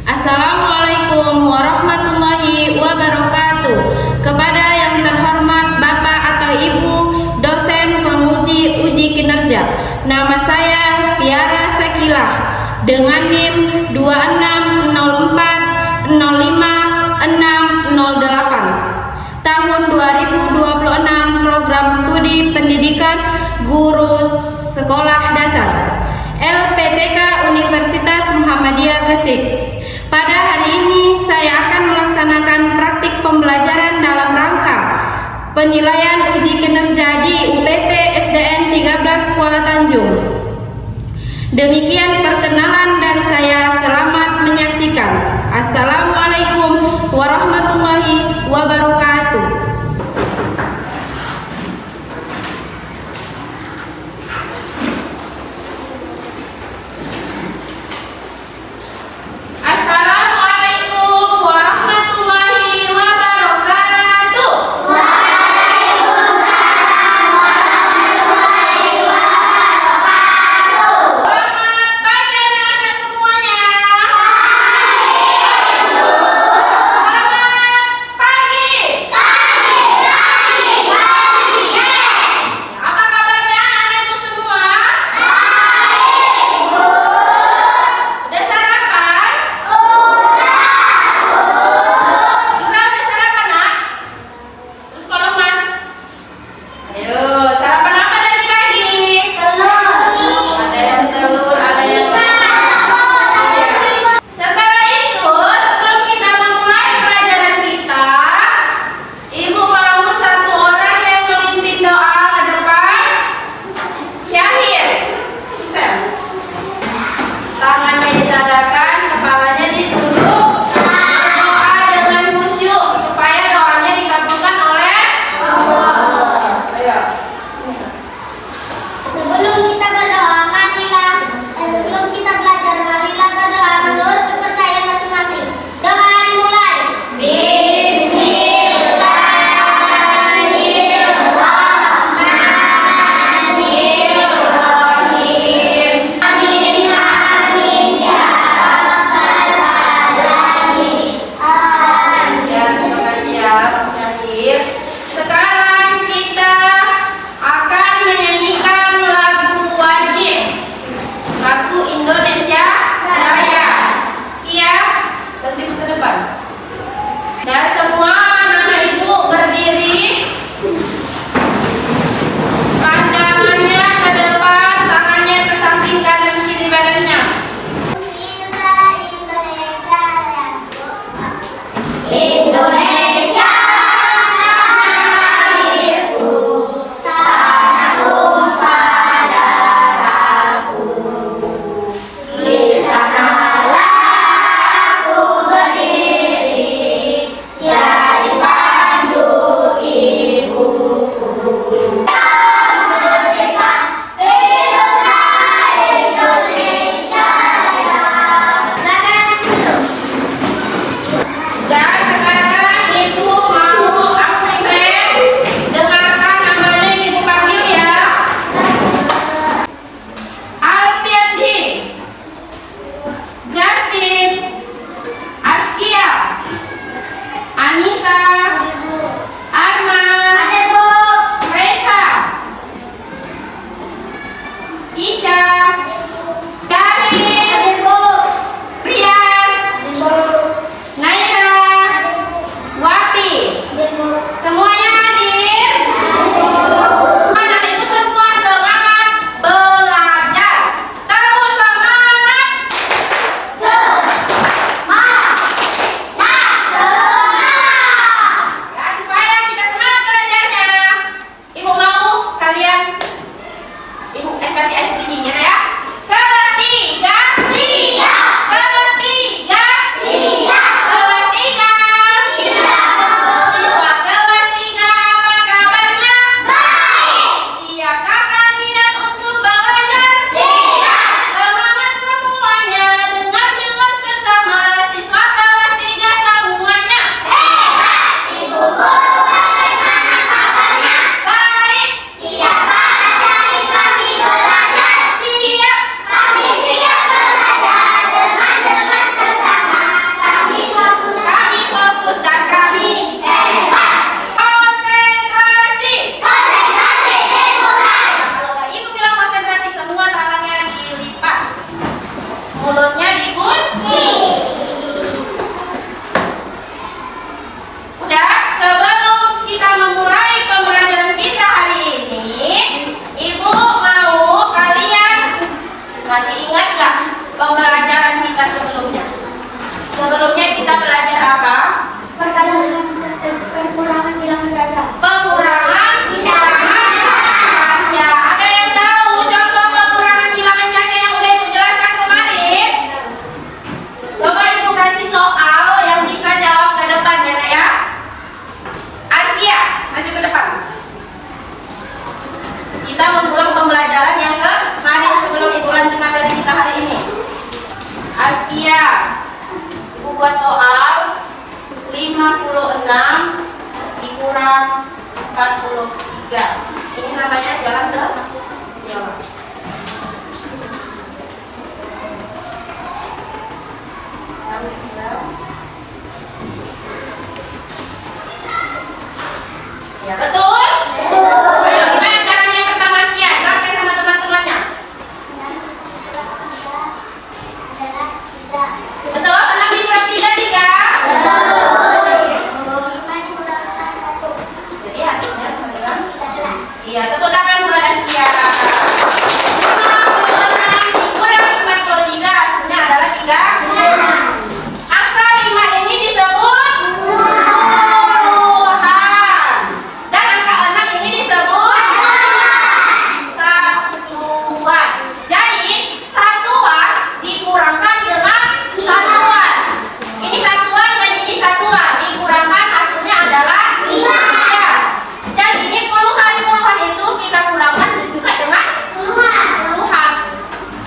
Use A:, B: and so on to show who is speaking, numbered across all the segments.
A: Assalamualaikum warahmatullahi wabarakatuh. Kepada yang terhormat Bapak atau Ibu dosen penguji uji kinerja, nama saya Tiara Sekilah dengan NIM 2604050608 tahun 2026, program studi pendidikan guru sekolah dasar LPTK Universitas Muhammadiyah Gresik. Pada hari ini saya akan melaksanakan praktik pembelajaran dalam rangka penilaian uji kinerja di UPT SDN 13 Kuala Tanjung. Demikian perkenalan dari saya, selamat menyaksikan. Assalamualaikum warahmatullahi wabarakatuh. 43. Ini namanya jalan ke Jawa. Ya, betul? Ayo, gimana caranya yang pertama Askia? Jelaskan sama teman-temannya. Betul? 6 dikurang 3, 3. Jadi hasilnya sama dengan 13. Iya, tepuk tangan buat Askia. 56 dikurang 43 hasilnya adalah 3. Angka 5 ini disebut puluhan. Dan angka 6 ini disebut satuan. Jadi satuan dikurangkan dengan satuan. Ini satuan dan ini satuan. Dikurangkan hasilnya adalah 3. Dan ini puluhan. Puluhan itu kita kurangkan juga dengan puluhan.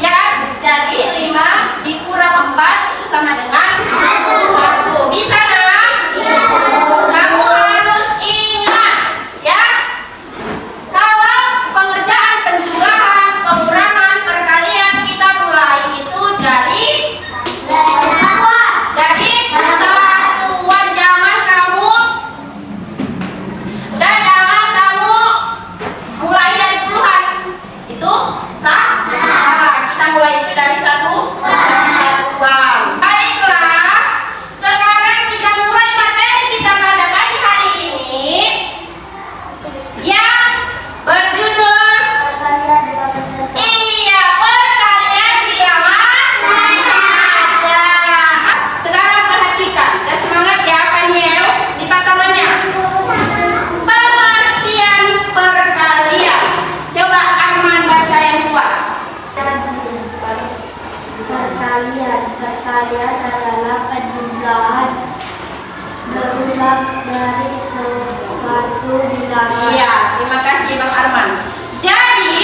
A: Ya, jadi 5 dikurang 4 itu sama dengan 1. Bisa kan? Kamu harus ingat ya. Kalau pengerjaan penjumlahan, pengurangan, perkalian kita mulai itu dari satuan. Jangan kamu mulai dari puluhan. Itu salah. Kita mulai itu dari satuan. Baiklah. Sekarang kita mulai materi kita pada pagi hari ini yang berjudul perkalian bilangan saja. Sekarang perhatikan dan semangat ya Paniel di tangannya. Pengertian perkalian. Coba Arman baca yang kuat.
B: Perkalian adalah penjumlahan berulang dari suatu bilangan.
A: Iya, terima kasih Bang Arman. Jadi,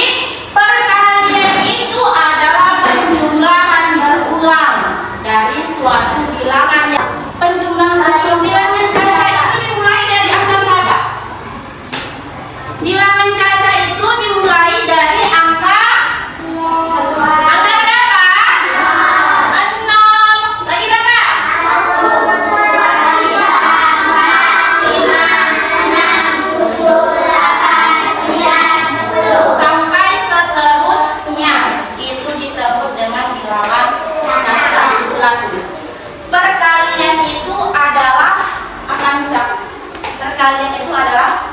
A: perkalian itu adalah penjumlahan berulang dari suatu bilangan. Penjumlahan bilangan caca itu dimulai dari angka berapa? Bilangan caca itu dimulai dari angka berapa? 0. Lagi berapa? Sampai seterusnya. Itu disebut dengan bilangan caca. Ulangi. Perkalian itu adalah perkalian itu adalah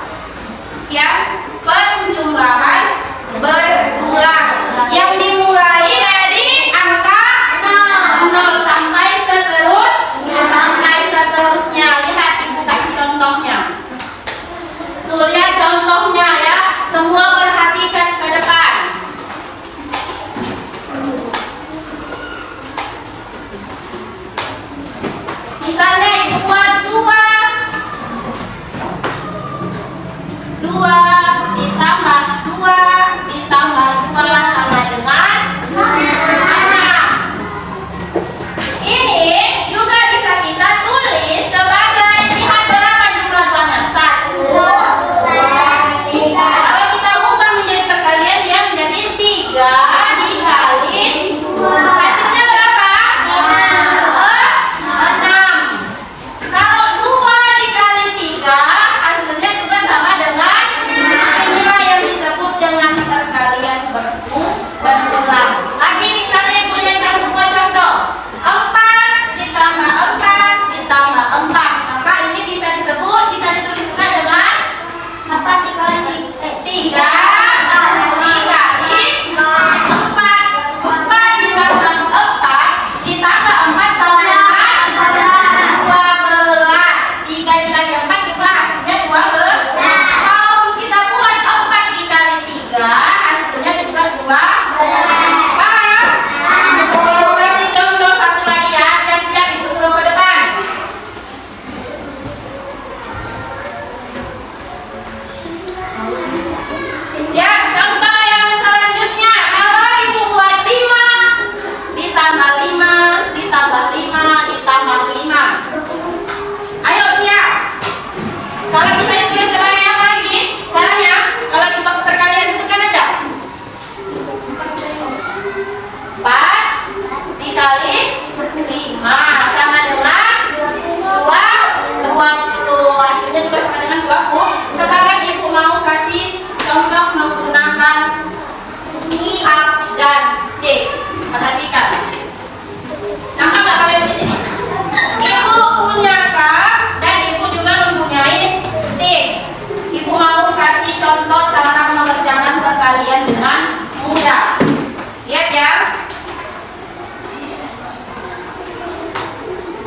A: ya penjumlahan berulang yang dimulai dari angka 0 sampai seterusnya. Lihat Ibu kasih contohnya. Tuh lihat contohnya ya. Semua perhatikan ke depan. Misalnya Ibu buat 2 ditambah 2 ditambah 2 sama dengan 6. Ini juga bisa kita tulis sebagai, lihat berapa jumlah 2-nya? 1. Kalau kita ubah menjadi perkalian dia menjadi 3 dikali 2. Hasilnya berapa? 6. Kalau 2 dikali 3 hasilnya juga sama dengan 6.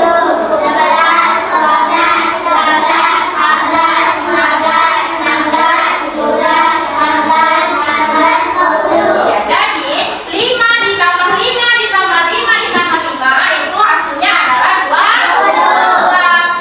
A: Ya, jadi 5 ditambah 5 ditambah 5 ditambah 5 itu hasilnya adalah 20.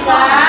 A: Ustaz.